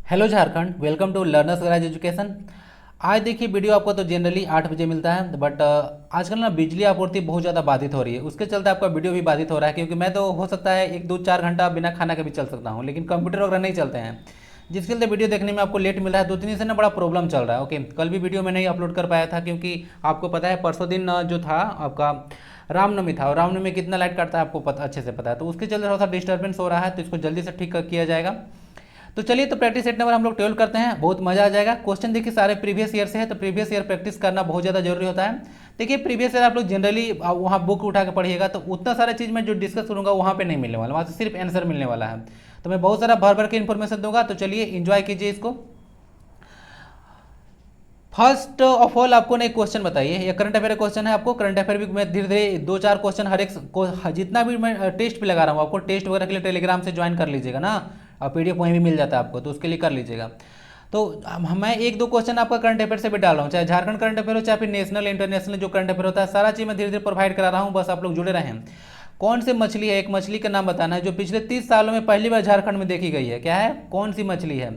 Hello Jharkhand, welcome to learners garage education. आज देखिए video आपको तो जनरली 8 बजे मिलता है, बट आजकल ना बिजली आपूर्ति बहुत ज़्यादा बाधित हो रही है। उसके चलते आपका वीडियो भी बाधित हो रहा है, क्योंकि मैं तो हो सकता है 1 2 4 घंटा बिना खाना के भी चल सकता हूँ, लेकिन कंप्यूटर वगैरह नहीं चलते हैं, जिसके चलते वीडियो देखने में आपको लेट मिल रहा है। 2 3 दिन से ना बड़ा प्रॉब्लम चल रहा है। ओके, कल भी वीडियो मैं नहीं अपलोड कर पाया था, क्योंकि आपको पता है परसों दिन जो था आपका रामनवमी था, और रामनवमी में कितना लाइट काटता है आपको पता, अच्छे से पता है। तो उसके चलते थोड़ा सा डिस्टर्बेंस हो रहा है, तो इसको जल्दी से ठीक किया जाएगा। तो चलिए, तो प्रैक्टिस सेट नंबर हम लोग 12 करते हैं, बहुत मजा आ जाएगा। क्वेश्चन देखिए सारे प्रीवियस ईयर से है, तो प्रीवियस ईयर प्रैक्टिस करना बहुत ज़्यादा जरूरी होता है। देखिए प्रीवियस ईयर आप लोग जनरली वहाँ बुक उठा के पढ़िएगा, तो उतना सारा चीज़ मैं जो डिस्कस करूँगा वहाँ पे नहीं मिलने वाला, वहाँ से सिर्फ आंसर मिलने वाला है। तो मैं बहुत सारा भर भर के इन्फॉर्मेशन दूंगा, तो चलिए इंजॉय कीजिए इसको। फर्स्ट ऑफ ऑल आपको ना एक क्वेश्चन बताइए, ये करंट अफेयर क्वेश्चन है। आपको करंट अफेयर भी मैं धीरे धीरे 2 4 क्वेश्चन हर एक जितना भी मैं टेस्ट पे लगा रहा हूँ, आपको टेस्ट वगैरह के लिए टेलीग्राम से ज्वाइन कर लीजिएगा ना, और पीडीएफ वहीं भी मिल जाता है आपको, तो उसके लिए कर लीजिएगा। तो मैं 1 2 क्वेश्चन आपका करंट अफेयर से भी डाल रहा हूँ, चाहे झारखंड करंट अफेयर हो, चाहे फिर नेशनल इंटरनेशनल जो करंट अफेयर होता है, सारा चीज़ मैं धीरे धीरे प्रोवाइड करा रहा हूँ, बस आप लोग जुड़े रहें। कौन सी मछली है, एक मछली का नाम बताना है जो पिछले 30 सालों में पहली बार झारखंड में देखी गई है। क्या है, कौन सी मछली है?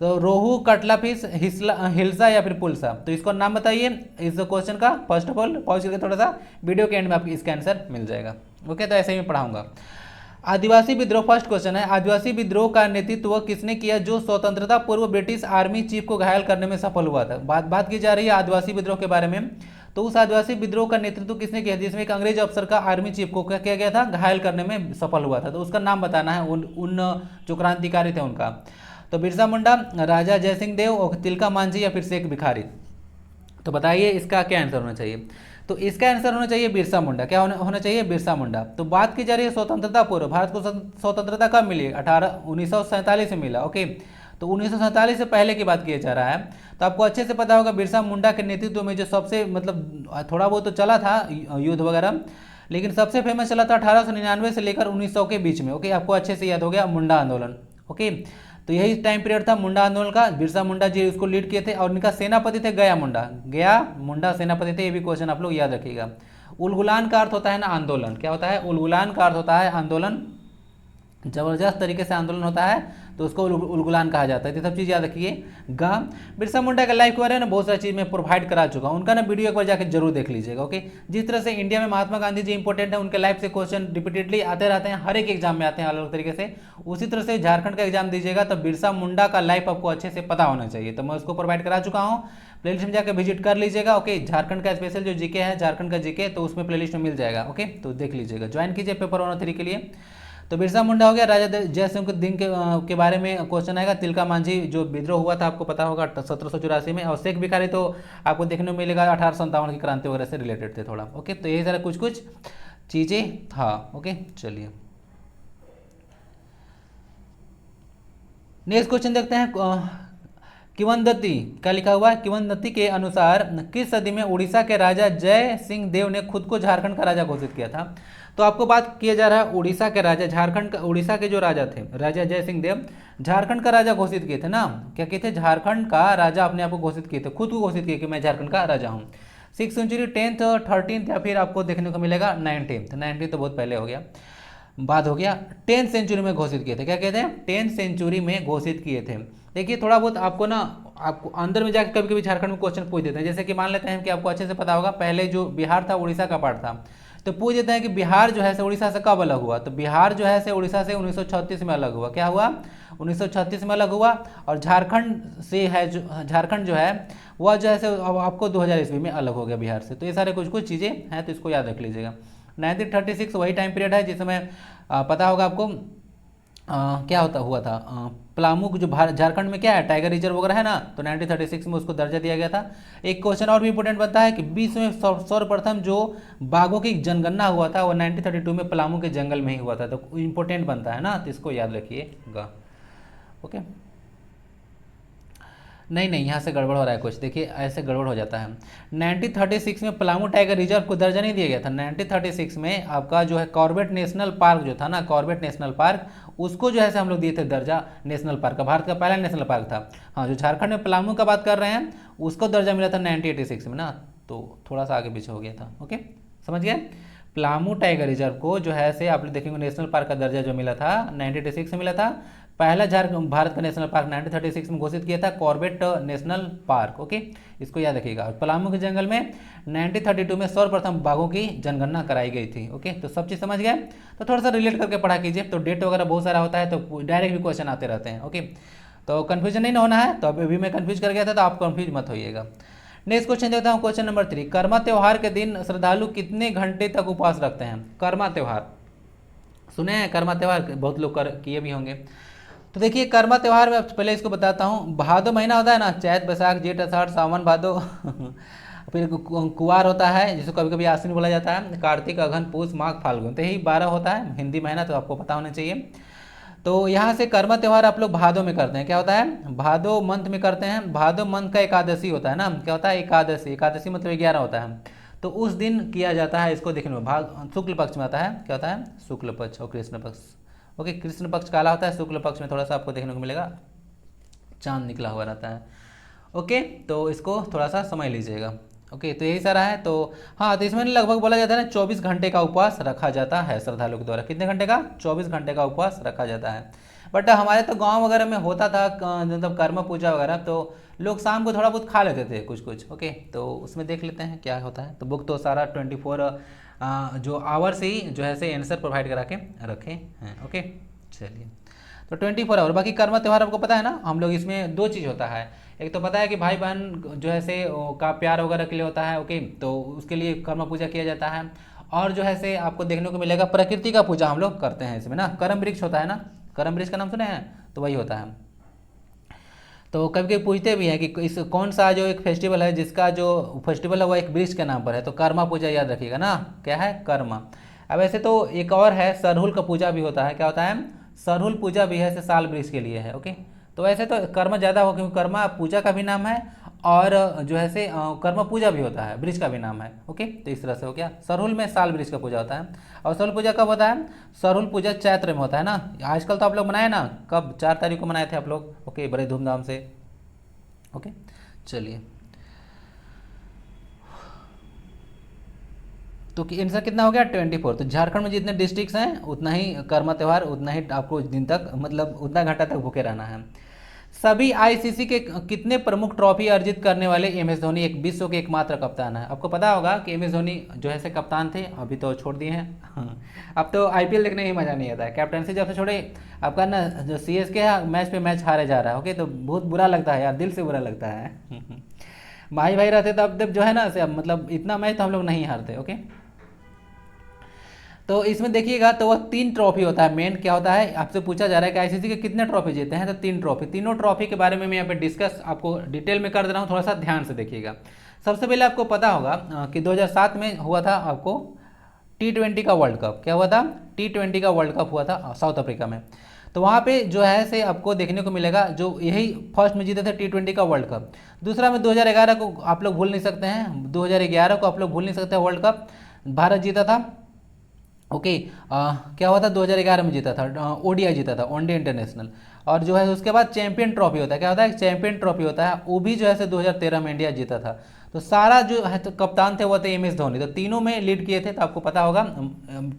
तो रोहू, कटला फिश, हिल्सा या फिर पुलसा, तो इसको नाम बताइए इस क्वेश्चन का। फर्स्ट ऑफ ऑल पॉज करके थोड़ा सा वीडियो के एंड में आपको इसका आंसर मिल जाएगा। ओके, तो ऐसे ही मैं पढ़ाऊंगा। आदिवासी विद्रोह, फर्स्ट क्वेश्चन है, आदिवासी विद्रोह का नेतृत्व किसने किया जो स्वतंत्रता पूर्व ब्रिटिश आर्मी चीफ को घायल करने में सफल हुआ था? बात की जा रही है आदिवासी विद्रोह के बारे में। तो उस आदिवासी विद्रोह का नेतृत्व किसने किया जिसमें एक अंग्रेज अफसर का आर्मी चीफ को क्या किया गया था, घायल करने में सफल हुआ था? तो उसका नाम बताना है, उन जो क्रांतिकारी थे उनका। तो बिरसा मुंडा, राजा जयसिंह देव, और तिलका मांझी, या फिर शेख भिखारी? तो बताइए इसका क्या आंसर होना चाहिए। तो इसका आंसर होना चाहिए बिरसा मुंडा। क्या होना चाहिए? बिरसा मुंडा। तो बात की जा रही है स्वतंत्रता पूर्व, भारत को स्वतंत्रता कब मिली? 1947 में मिला। ओके, तो 1947 से पहले की बात किया जा रहा है। तो आपको अच्छे से पता होगा बिरसा मुंडा के नेतृत्व में जो सबसे मतलब थोड़ा बहुत तो चला था युद्ध वगैरह, लेकिन सबसे फेमस चला था 1899 से लेकर 1900 के बीच में। ओके, आपको अच्छे से याद हो गया, मुंडा आंदोलन। ओके, तो यही टाइम पीरियड था मुंडा आंदोलन का। बिरसा मुंडा जी उसको लीड किए थे, और इनका सेनापति थे गया मुंडा। गया मुंडा सेनापति थे, ये भी क्वेश्चन आप लोग याद रखिएगा। उलगुलान का अर्थ होता है ना आंदोलन। क्या होता है? उलगुलान का अर्थ होता है आंदोलन, जबरदस्त तरीके से आंदोलन होता है तो उसको उलगुलान कहा जाता है। तो सब चीज़ याद रखिए। गा बिरसा मुंडा का लाइफ के बारे में ना बहुत सारी चीज़ मैं प्रोवाइड करा चुका हूँ, उनका ना वीडियो एक बार जाकर जरूर देख लीजिएगा। ओके, जिस तरह से इंडिया में महात्मा गांधी जी इंपॉर्टेंट है, उनके लाइफ से क्वेश्चन रिपीटेडली आते रहते हैं, हर एक एग्जाम में आते हैं अलग अलग तरीके से, उसी तरह से झारखंड का एग्जाम दीजिएगा तो बिरसा मुंडा का लाइफ आपको अच्छे से पता होना चाहिए। तो मैं उसको प्रोवाइड करा चुका हूँ, प्लेलिस्ट में जाकर विजिट कर लीजिएगा। ओके, झारखंड का स्पेशल जो जीके है, झारखंड का जीके, तो उसमें प्लेलिस्ट में मिल जाएगा। ओके, तो देख लीजिएगा, ज्वाइन कीजिए पेपर 1 और 3 के लिए। तो बिरसा मुंडा हो गया। राजा जयसिंह के दिन के बारे में क्वेश्चन आएगा। तिलका मांझी जो विद्रोह हुआ था आपको पता होगा 1784 में, और शेख भिखारी तो आपको देखने को मिलेगा 1857 की क्रांति वगैरह से रिलेटेड थे थोड़ा। ओके, तो यही सारा कुछ कुछ चीज़ें था। ओके, चलिए नेक्स्ट क्वेश्चन देखते हैं। किवंदती क्या लिखा हुआ है? किवंदती के अनुसार किस सदी में उड़ीसा के राजा जय सिंह देव ने खुद को झारखंड का राजा घोषित किया था? तो आपको बात किया जा रहा है उड़ीसा के राजा, झारखंड का, उड़ीसा के जो राजा थे राजा जय सिंह देव, झारखंड का राजा घोषित किए थे ना। क्या किए थे? झारखंड का राजा अपने आप को घोषित किए थे, खुद को घोषित किए कि मैं झारखंड का राजा हूँ। 6th सेंचुरी, 10th 13th, या फिर आपको देखने को मिलेगा 19th। 19th तो बहुत पहले हो गया, बात हो गया। 10th सेंचुरी में घोषित किए थे। क्या कहते हैं? 10th सेंचुरी में घोषित किए थे। देखिए थोड़ा बहुत आपको ना, आपको अंदर में जाकर कभी कभी झारखंड में क्वेश्चन पूछ देते हैं, जैसे कि मान लेते हैं कि आपको अच्छे से पता होगा पहले जो बिहार था उड़ीसा का पार्ट था, तो पूछ देते हैं कि बिहार जो है से उड़ीसा से कब अलग हुआ? तो बिहार जो है से उड़ीसा से 1936 में अलग हुआ। क्या हुआ? 1936 में अलग हुआ। और झारखंड से है जो, झारखंड जो है वह जो है से अब आपको 2000 ईस्वी में अलग हो गया बिहार से। तो ये सारे कुछ कुछ चीज़ें हैं, तो इसको याद रख लीजिएगा। 1936 वही टाइम पीरियड है जिसमें पता होगा आपको क्या होता हुआ था, पलामू जो झारखंड में क्या है, टाइगर रिजर्व वगैरह है ना, तो 1936 में उसको दर्जा दिया गया था। एक क्वेश्चन और भी इंपॉर्टेंट बनता है कि विश्व में सर्वप्रथम जो बाघों की जनगणना हुआ था वो 1932 में पलामू के जंगल में ही हुआ था। तो इंपॉर्टेंट बनता है ना, तो इसको याद रखिएगा। ओके, नहीं नहीं, यहाँ से गड़बड़ हो रहा है कुछ, देखिए ऐसे गड़बड़ हो जाता है। 1936 में पलामू टाइगर रिजर्व को दर्जा नहीं दिया गया था। 1936 में आपका जो है कॉर्बेट नेशनल पार्क जो था ना, कॉर्बेट नेशनल पार्क, उसको जो है से हम लोग दिए थे दर्जा नेशनल पार्क का, भारत का पहला नेशनल पार्क था। हाँ, जो झारखंड में पलामू का बात कर रहे हैं उसको दर्जा मिला था 1986 में ना, तो थोड़ा सा आगे पीछे हो गया था। ओके, समझ गए? पलामू टाइगर रिजर्व को जो है से आप लोग देखेंगे नेशनल पार्क का दर्जा जो मिला था 1986 में मिला था। पहला भारत का नेशनल पार्क 1936 में घोषित किया था, कॉर्बेट नेशनल पार्क। ओके, इसको याद रखिएगा। पलामू के जंगल में 1932 में सर्वप्रथम बाघों की जनगणना कराई गई थी। ओके, तो सब चीज़ समझ गए। तो थोड़ा सा रिलेट करके पढ़ा कीजिए, तो डेट वगैरह बहुत सारा होता है, तो डायरेक्ट भी क्वेश्चन आते रहते हैं। ओके, तो कन्फ्यूजन नहीं होना है। तो अभी मैं कन्फ्यूज कर गया था, तो आप कन्फ्यूज मत होइएगा। नेक्स्ट क्वेश्चन देता हूँ, क्वेश्चन नंबर 3। कर्मा त्यौहार के दिन श्रद्धालु कितने घंटे तक उपवास रखते हैं? कर्मा त्यौहार सुने हैं? कर्मा त्यौहार बहुत लोग किए भी होंगे। तो देखिए, कर्मा त्यौहार में पहले इसको बताता हूँ। भादो महीना होता है ना, चैत बैसाख जेठ आषाढ़ सावन भादो फिर कुवार होता है, जिसको कभी कभी आश्विन बोला जाता है, कार्तिक अघन पूस माघ फाल्गुन, तो यही 12 होता है हिंदी महीना, तो आपको पता होना चाहिए। तो यहाँ से कर्मा त्यौहार आप लोग भादो में करते हैं। क्या होता है? भादो मंथ में करते हैं। भादो मंथ का एकादशी होता है ना, क्या होता है? एकादशी। एकादशी मतलब 11 होता है, तो उस दिन किया जाता है इसको। देखने में भाग शुक्ल पक्ष में आता है। क्या होता है? शुक्ल पक्ष और कृष्ण पक्ष। ओके, कृष्ण पक्ष काला होता है, शुक्ल पक्ष में थोड़ा सा आपको देखने को मिलेगा चांद निकला हुआ रहता है। ओके, तो इसको थोड़ा सा समझ लीजिएगा। ओके, तो यही सारा है। तो हाँ, तो इसमें लगभग बोला जाता है ना 24 घंटे का उपवास रखा जाता है श्रद्धालु के द्वारा। कितने घंटे का? 24 घंटे का उपवास रखा जाता है। बट हमारे तो गांव वगैरह में होता था मतलब कर्म पूजा वगैरह, तो लोग शाम को थोड़ा बहुत खा लेते थे कुछ कुछ। ओके, तो उसमें देख लेते हैं क्या होता है। तो बुक तो सारा 24 जो आवर्स ही जो है से आंसर प्रोवाइड करा के रखे हैं। ओके, चलिए, तो 24 आवर। बाकी कर्म त्यौहार आपको पता है ना, हम लोग इसमें दो चीज़ होता है। एक तो पता है कि भाई बहन जो है से का प्यार वगैरह के लिए होता है। ओके, तो उसके लिए कर्म पूजा किया जाता है। और जो है से आपको देखने को मिलेगा प्रकृति का पूजा हम लोग करते हैं इसमें ना। करम वृक्ष होता है ना, करम वृक्ष का नाम सुने हैं? तो वही होता है। तो कभी कभी पूछते भी हैं कि इस कौन सा जो एक फेस्टिवल है जिसका जो फेस्टिवल है वो एक वृक्ष के नाम पर है, तो कर्मा पूजा याद रखिएगा ना। क्या है? कर्मा। अब ऐसे तो एक और है, सरहुल का पूजा भी होता है। क्या होता है? सरहुल पूजा भी है, से साल वृक्ष के लिए है। ओके, तो ऐसे तो कर्म ज़्यादा हो, क्योंकि कर्मा पूजा का भी नाम है और जो है से कर्म पूजा भी होता है, वृक्ष का भी नाम है। ओके, तो इस तरह से हो गया। सरहुल में साल वृक्ष का पूजा होता है। और सरहुल पूजा कब होता है? सरहुल पूजा चैत्र में होता है ना। आजकल तो आप लोग मनाए ना, कब? 4 तारीख को मनाए थे आप लोग। ओके, बड़े धूमधाम से। ओके, चलिए, तो आंसर कितना हो गया? 24। तो झारखंड में जितने डिस्ट्रिक्ट्स हैं उतना ही कर्मा त्यौहार, उतना ही आपको दिन तक मतलब उतना घंटा तक भूखे रहना है। सभी आईसीसी के कितने प्रमुख ट्रॉफी अर्जित करने वाले एम एस धोनी एक विश्व के एकमात्र कप्तान है? आपको पता होगा कि एम एस धोनी जो है से कप्तान थे, अभी तो छोड़ दिए हैं। अब तो आईपीएल देखने ही मज़ा नहीं आता है। कैप्टनसी जब से छोड़े, आपका ना जो सीएसके है मैच पे मैच हारे जा रहा है। ओके, तो बहुत बुरा लगता है यार, दिल से बुरा लगता है। भाई भाई रहते तो अब जो है ना से मतलब इतना मैच तो हम लोग नहीं हारते। ओके, तो इसमें देखिएगा तो वह 3 ट्रॉफी होता है मेन। क्या होता है? आपसे पूछा जा रहा है कि आईसीसी के कितने ट्रॉफी जीते हैं, तो 3 ट्रॉफी। तीनों ट्रॉफी के बारे में मैं यहाँ पे डिस्कस आपको डिटेल में कर दे रहा हूँ, थोड़ा सा ध्यान से देखिएगा। सबसे पहले आपको पता होगा कि 2007 में हुआ था आपको T20 का वर्ल्ड कप। क्या हुआ था? T20 का वर्ल्ड कप हुआ था साउथ अफ्रीका में। तो वहाँ पे जो है से आपको देखने को मिलेगा जो यही फर्स्ट में जीते थे T20 का वर्ल्ड कप। दूसरा में 2011 को आप लोग भूल नहीं सकते हैं, 2011 को आप लोग भूल नहीं सकते वर्ल्ड कप भारत जीता था। ओके, क्या हुआ था? 2011 में जीता था, ओडीआई जीता था, वनडे इंटरनेशनल। और जो है उसके बाद चैंपियन ट्रॉफी होता है। क्या होता है? चैंपियन ट्रॉफी होता है, वो भी जो है से 2013 में इंडिया जीता था। तो सारा जो है तो कप्तान थे वो थे एम एस धोनी। तो तीनों में लीड किए थे, तो आपको पता होगा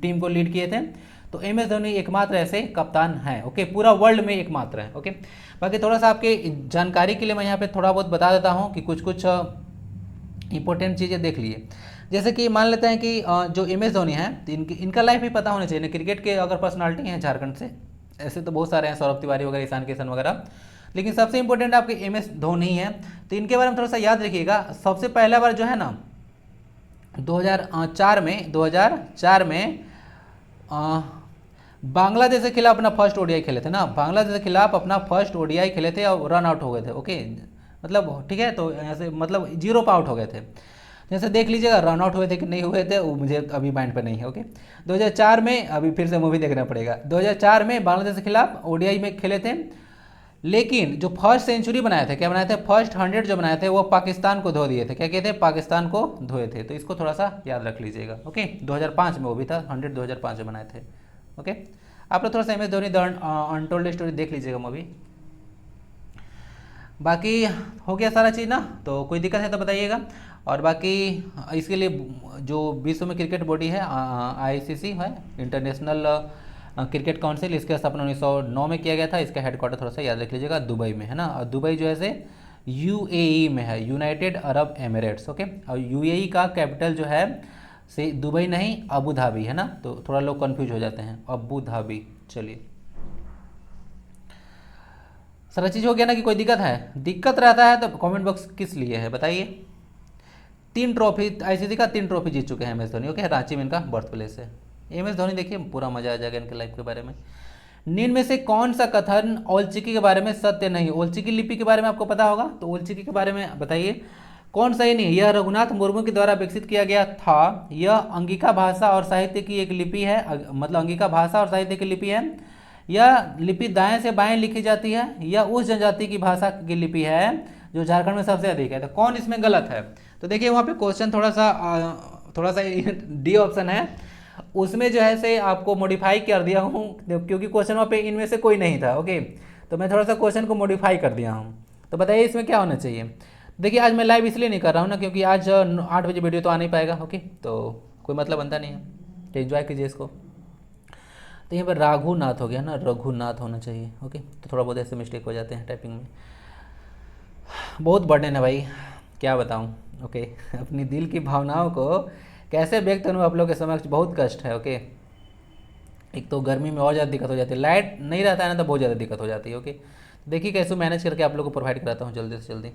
टीम को लीड किए थे। तो एम एस धोनी एकमात्र ऐसे कप्तान हैं। ओके, पूरा वर्ल्ड में एकमात्र है। ओके, बाकी थोड़ा सा आपके जानकारी के लिए मैं यहाँ पे थोड़ा बहुत बता देता हूँ कि कुछ कुछ इंपॉर्टेंट चीज़ें देख लिए। जैसे कि मान लेते हैं कि जो एम एस धोनी हैं, तो इनका लाइफ भी पता होना चाहिए। क्रिकेट के अगर पर्सनालिटी हैं झारखंड से, ऐसे तो बहुत सारे हैं, सौरभ तिवारी वगैरह, ईशान किशन वगैरह, लेकिन सबसे इंपॉर्टेंट आपके एम एस धोनी हैं। तो इनके बारे में थोड़ा सा याद रखिएगा। सबसे पहला बार जो है ना 2004 में बांग्लादेश के खिलाफ अपना फर्स्ट ओडीआई खेले थे ना। बांग्लादेश के खिलाफ अपना फर्स्ट ओडीआई खेले थे और रन आउट हो गए थे। ओके, मतलब ठीक है, तो ऐसे मतलब 0 पे आउट हो गए थे। जैसे देख लीजिएगा रन आउट हुए थे कि नहीं हुए थे, वो मुझे अभी माइंड पे नहीं है। ओके, 2004 में, अभी फिर से मूवी देखना पड़ेगा, 2004 में बांग्लादेश के खिलाफ ओडीआई में खेले थे। लेकिन जो फर्स्ट सेंचुरी बनाए थे, क्या बनाए थे? फर्स्ट 100 जो बनाए थे वो पाकिस्तान को धो दिए थे। क्या कहते हैं? पाकिस्तान को धोए थे। तो इसको थोड़ा सा याद रख लीजिएगा। ओके, 2005 में वो भी था, 100 2005 में बनाए थे। ओके, आप लोग थोड़ा सा M S Dhoni the untold story देख लीजिएगा मूवी। बाकी हो गया सारा चीज़ ना, तो कोई दिक्कत है तो बताइएगा। और बाकी इसके लिए जो विश्व में क्रिकेट बॉडी है आईसीसी है, इंटरनेशनल क्रिकेट काउंसिल, इसका स्थापना 1909 में किया गया था। इसका हेडक्वार्टर थोड़ा सा याद रख लीजिएगा दुबई में है ना, और दुबई जो है से यूएई में है, यूनाइटेड अरब एमिरेट्स। ओके, और यूएई का कैपिटल जो है से दुबई नहीं अबू धाबी है ना, तो थोड़ा लोग कंफ्यूज हो जाते हैं, अबू धाबी। चलिए सारा चीज़ हो गया ना, कि कोई दिक्कत है? दिक्कत रहता है तो कमेंट बॉक्स किस लिए है बताइए। 3 ट्रॉफी आईसीसी का 3 ट्रॉफी जीत चुके हैं M S Dhoni. Okay, Ranchi में इनका बर्थ प्लेस है। एम एस धोनी देखिए पूरा मजा आ जाएगा इनके लाइफ के बारे में। निम्न में से कौन सा कथन ओलचिकी के बारे में सत्य नहीं? ओलचिकी लिपि के बारे में आपको पता होगा, तो ओलचिकी के बारे में बताइए कौन सही नहीं? यह रघुनाथ मुर्मू के द्वारा विकसित किया गया था। यह अंगिका भाषा और साहित्य की एक लिपि है, मतलब अंगिका भाषा और साहित्य की लिपि है। यह लिपि दाएं से बाएं लिखी जाती है। यह उस जनजाति की भाषा की लिपि है जो झारखंड में सबसे अधिक है। तो कौन इसमें गलत है? तो देखिए वहाँ पे क्वेश्चन थोड़ा सा डी ऑप्शन है, उसमें जो है से आपको मॉडिफाई कर दिया हूँ, क्योंकि क्वेश्चन वहाँ पे इनमें से कोई नहीं था। ओके, तो मैं थोड़ा सा क्वेश्चन को मॉडिफाई कर दिया हूँ। तो बताइए इसमें क्या होना चाहिए? देखिए आज मैं लाइव इसलिए नहीं कर रहा हूँ ना, क्योंकि आज 8 बजे वीडियो तो आ नहीं पाएगा। ओके, तो कोई मतलब बनता नहीं है, तो एंजॉय कीजिए इसको। तो यहाँ पर राघुनाथ हो गया ना, रघुनाथ होना चाहिए। ओके, तो थोड़ा बहुत ऐसे मिस्टेक हो जाते हैं टाइपिंग में, बहुत बर्डन है भाई, क्या बताऊँ। ओके, अपनी दिल की भावनाओं को कैसे व्यक्त करूँ आप लोग के समक्ष, बहुत कष्ट है। ओके, एक तो गर्मी में और ज़्यादा दिक्कत हो जाती है, लाइट नहीं रहता है ना तो बहुत ज़्यादा दिक्कत हो जाती है। ओके, देखिए कैसे मैनेज करके आप लोग को प्रोवाइड कराता हूँ जल्दी से जल्दी।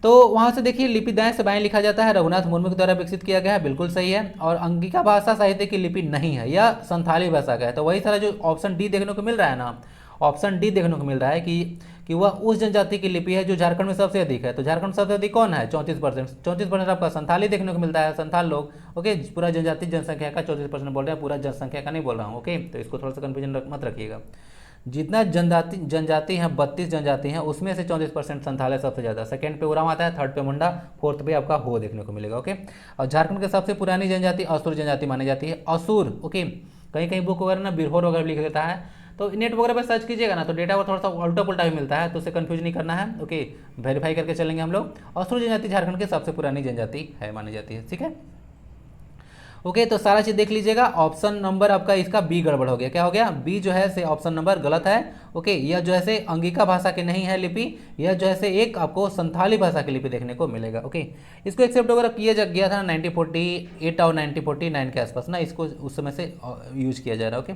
तो वहाँ से देखिए लिपि दाएं से बाएं लिखा जाता है, रघुनाथ मुर्मू के द्वारा विकसित किया गया है, बिल्कुल सही है। और अंगिका भाषा साहित्य की लिपि नहीं है, यह संथाली भाषा का है। तो वही सारा जो ऑप्शन डी देखने को मिल रहा है ना, ऑप्शन डी देखने को मिल रहा है कि वह उस जनजाति की लिपि है जो झारखंड में सबसे अधिक है। तो झारखंड में सबसे अधिक कौन है? 34%। 34% आपका संथाली देखने को मिलता है, संथाल लोग। ओके, पूरा जनजाति जनसंख्या का 34% बोल रहे हैं, पूरा जनसंख्या का नहीं बोल रहा हूँ। ओके, तो इसको थोड़ा सा कन्फ्यूजन मत रखिएगा। जितना जनजाति हैं 32 जनजाति हैं, उसमें से 34% संथाल है सबसे ज़्यादा। सेकंड पे उरांव आता है, थर्ड पे मुंडा, फोर्थ पे आपका हो देखने को मिलेगा। ओके, और झारखंड की सबसे पुरानी जनजाति असुर जनजाति मानी जाती है, असुर। ओके, कहीं कहीं बुक वगैरह ना बिरहोर वगैरह लिख देता है, तो नेट वगैरह पर सर्च कीजिएगा ना तो डेटा पर थोड़ा सा उल्टा पुल्टा भी मिलता है, तो उसे कन्फ्यूज नहीं करना है। ओके, वेरीफाई करके चलेंगे हम लोग। असुर जनजाति झारखंड की सबसे पुरानी जनजाति है, मानी जाती है। ठीक है, ओके, तो सारा चीज देख लीजिएगा। ऑप्शन नंबर आपका इसका बी गड़बड़ हो गया। क्या हो गया? बी जो है से ऑप्शन नंबर गलत है। ओके, यह जो है से अंगिका भाषा की नहीं है लिपि, यह जो है से एक आपको संथाली भाषा की लिपि देखने को मिलेगा। ओके, इसको एक्सेप्ट वगैरह किया गया था 1948 और 1949 के आसपास ना, इसको उस समय से यूज किया जा रहा है। ओके,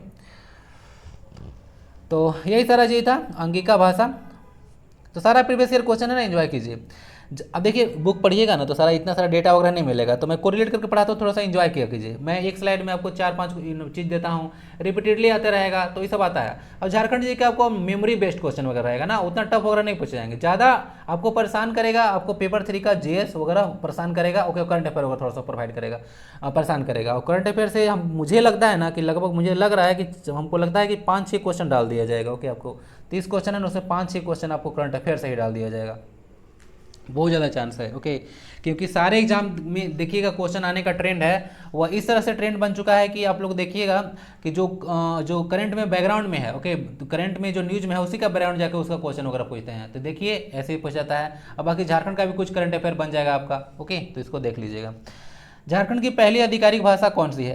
तो यही सारा चीज था अंगिका भाषा। तो सारा प्रीवियस ईयर क्वेश्चन है ना, एंजॉय कीजिए। अब देखिए बुक पढ़िएगा ना तो सारा इतना सारा डेटा वगैरह नहीं मिलेगा, तो मैं कोरिलेट करके पढ़ाता हूँ, थोड़ा सा एंजॉय किया कीजिए। मैं एक स्लाइड में आपको 4-5 चीज़ देता हूँ, रिपीटेडली आते रहेगा, तो ये सब आता है। और झारखंड जी का आपको मेमोरी बेस्ड क्वेश्चन वगैरह रहेगा ना, उतना टफ वगैरह नहीं पूछे जाएंगे। ज़्यादा आपको परेशान करेगा आपको पेपर 3 का जीएस वगैरह परेशान करेगा। ओके, करंट अफेयर वगैरह थोड़ा सा प्रोवाइड करेगा, परेशान करेगा। और करंट अफेयर से हम मुझे लगता है ना कि लगभग मुझे लग रहा है कि हमको लगता है कि 5-6 क्वेश्चन डाल दिया जाएगा। ओके, आपको 30 क्वेश्चन है ना, उससे 5-6 क्वेश्चन आपको करंट अफेयर से ही डाल दिया जाएगा, बहुत ज़्यादा चांस है। ओके, क्योंकि सारे एग्जाम में देखिएगा क्वेश्चन आने का ट्रेंड है वह इस तरह से ट्रेंड बन चुका है कि आप लोग देखिएगा कि जो करंट में बैकग्राउंड में है, ओके, तो करंट में जो न्यूज़ में है उसी का बैकग्राउंड जाकर उसका क्वेश्चन वगैरह पूछते हैं। तो देखिए ऐसे ही पूछ जाता है। अब बाकी झारखंड का भी कुछ करंट अफेयर बन जाएगा आपका। ओके, तो इसको देख लीजिएगा। झारखंड की पहली आधिकारिक भाषा कौन सी है?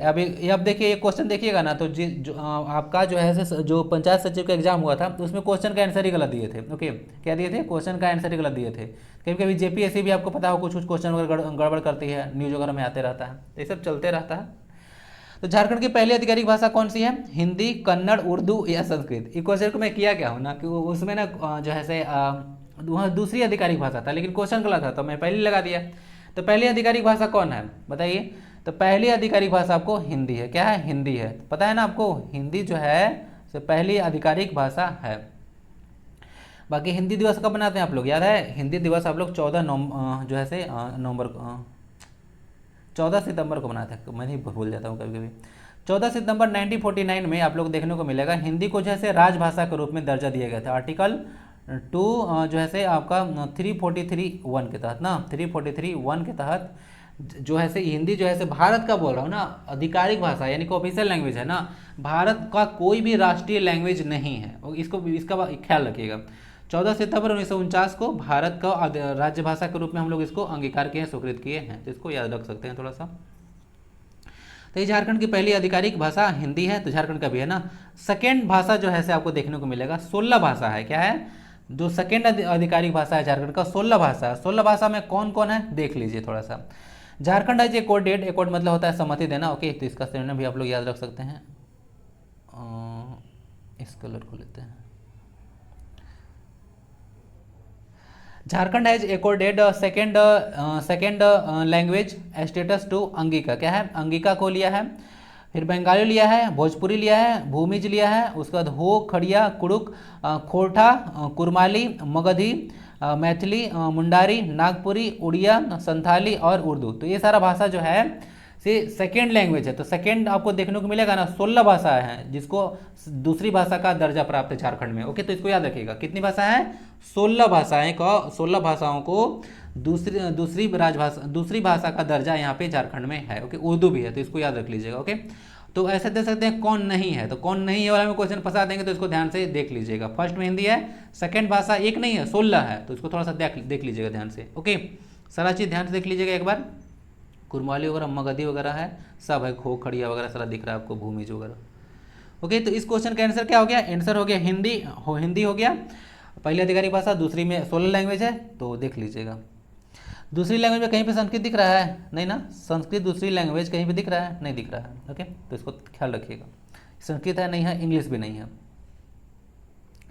अब देखिए ये क्वेश्चन देखिएगा ना, तो आपका जो है जो पंचायत सचिव का एग्जाम हुआ था तो उसमें क्वेश्चन का आंसर ही गलत दिए थे। ओके, क्या दिए थे? क्वेश्चन का आंसर ही गलत दिए थे। कभी कभी जेपीएससी भी आपको पता हो कुछ कुछ क्वेश्चन वगैरह गड़बड़ करती है, न्यूज वगैरह में आते रहता है, तो ये सब चलते रहता है। तो झारखंड की पहली आधिकारिक भाषा कौन सी है? हिंदी, कन्नड़, उर्दू या संस्कृत? इस क्वेश्चन को मैं किया क्या हूँ ना कि उसमें ना जो है से वहाँ दूसरी आधिकारिक भाषा था, लेकिन क्वेश्चन गलत था तो मैं पहले लगा दिया। तो पहली आधिकारिक भाषा कौन है बताइए? तो पहली आधिकारिक भाषा आपको हिंदी है। क्या है? हिंदी है। पता है ना आपको, हिंदी जो है तो पहली आधिकारिक भाषा है। बाकी हिंदी दिवस कब मनाते हैं आप लोग, याद है? हिंदी दिवस आप लोग 14 सितंबर को मनाते हैं। मैं ही भूल जाता हूँ कभी कभी। 14 सितंबर 1949 में आप लोग देखने को मिलेगा हिंदी को जैसे राजभाषा के रूप में दर्जा दिया गया था। आर्टिकल 2 जो है से आपका 343(1) के तहत ना, 343(1) के तहत जो है से हिंदी जो है से भारत का बोल रहा हूँ ना, आधिकारिक भाषा यानी कि ऑफिशियल लैंग्वेज है ना, भारत का कोई भी राष्ट्रीय लैंग्वेज नहीं है। इसका ख्याल रखिएगा। 14 सितंबर 1949 को भारत का राज्य भाषा के रूप में हम लोग इसको अंगीकार किए हैं, स्वीकृत किए हैं, तो इसको याद रख सकते हैं थोड़ा सा। तो ये झारखंड की पहली आधिकारिक भाषा हिंदी है, तो झारखंड का भी है ना। सेकेंड भाषा जो है से आपको देखने को मिलेगा 16 भाषा है। क्या है? जो सेकेंड आधिकारिक भाषा है झारखंड का 16 भाषा है। 16 भाषा में कौन कौन है देख लीजिए थोड़ा सा। झारखंड है एकॉर्डेड, एकॉर्ड मतलब होता है सहमति देना। ओके, तो इसका सिनोनिम भी आप लोग याद रख सकते हैं। इस कलर को लेते हैं। Jharkhand has accorded second language status to Angika. क्या है? अंगिका को लिया है। फिर बंगाली लिया है, भोजपुरी लिया है, भूमिज लिया है, उसके बाद हो, खड़िया, कुड़ुक, खोरठा, कुरमाली, मगधी, मैथिली, मुंडारी, नागपुरी, उड़िया, संथाली और उर्दू। तो ये सारा भाषा जो है से सेकेंड लैंग्वेज है। तो सेकेंड आपको देखने को मिलेगा ना, 16 भाषाएं हैं जिसको दूसरी भाषा का दर्जा प्राप्त है झारखंड में। ओके, तो इसको याद रखिएगा। कितनी भाषा है? 16 भाषाएं का, 16 भाषाओं को दूसरी भाषा का दर्जा यहाँ पे झारखंड में है। ओके, उर्दू भी है, तो इसको याद रख लीजिएगा। ओके, तो ऐसे दे सकते हैं कौन नहीं है, तो कौन नहीं है वाला में क्वेश्चन फंसा देंगे, तो इसको ध्यान से देख लीजिएगा। फर्स्ट में हिंदी है, सेकंड भाषा एक नहीं है 16 है, तो इसको थोड़ा सा देख लीजिएगा ध्यान से। ओके, सारा चीज़ ध्यान से देख लीजिएगा एक बार। कुरमाली वगैरह, मगधी वगैरह है, सब है, खो, खड़िया वगैरह सारा दिख रहा है आपको, भूमिज वगैरह। ओके, तो इस क्वेश्चन का आंसर क्या हो गया? आंसर हो गया हिंदी हो गया पहली आधिकारिक भाषा, दूसरी में 16 लैंग्वेज है, तो देख लीजिएगा। दूसरी लैंग्वेज में कहीं पे संस्कृत दिख रहा है? नहीं ना, संस्कृत दूसरी लैंग्वेज कहीं पे दिख रहा है? नहीं दिख रहा है। ओके, तो इसको ख्याल रखिएगा। संस्कृत है नहीं है, इंग्लिश भी नहीं है,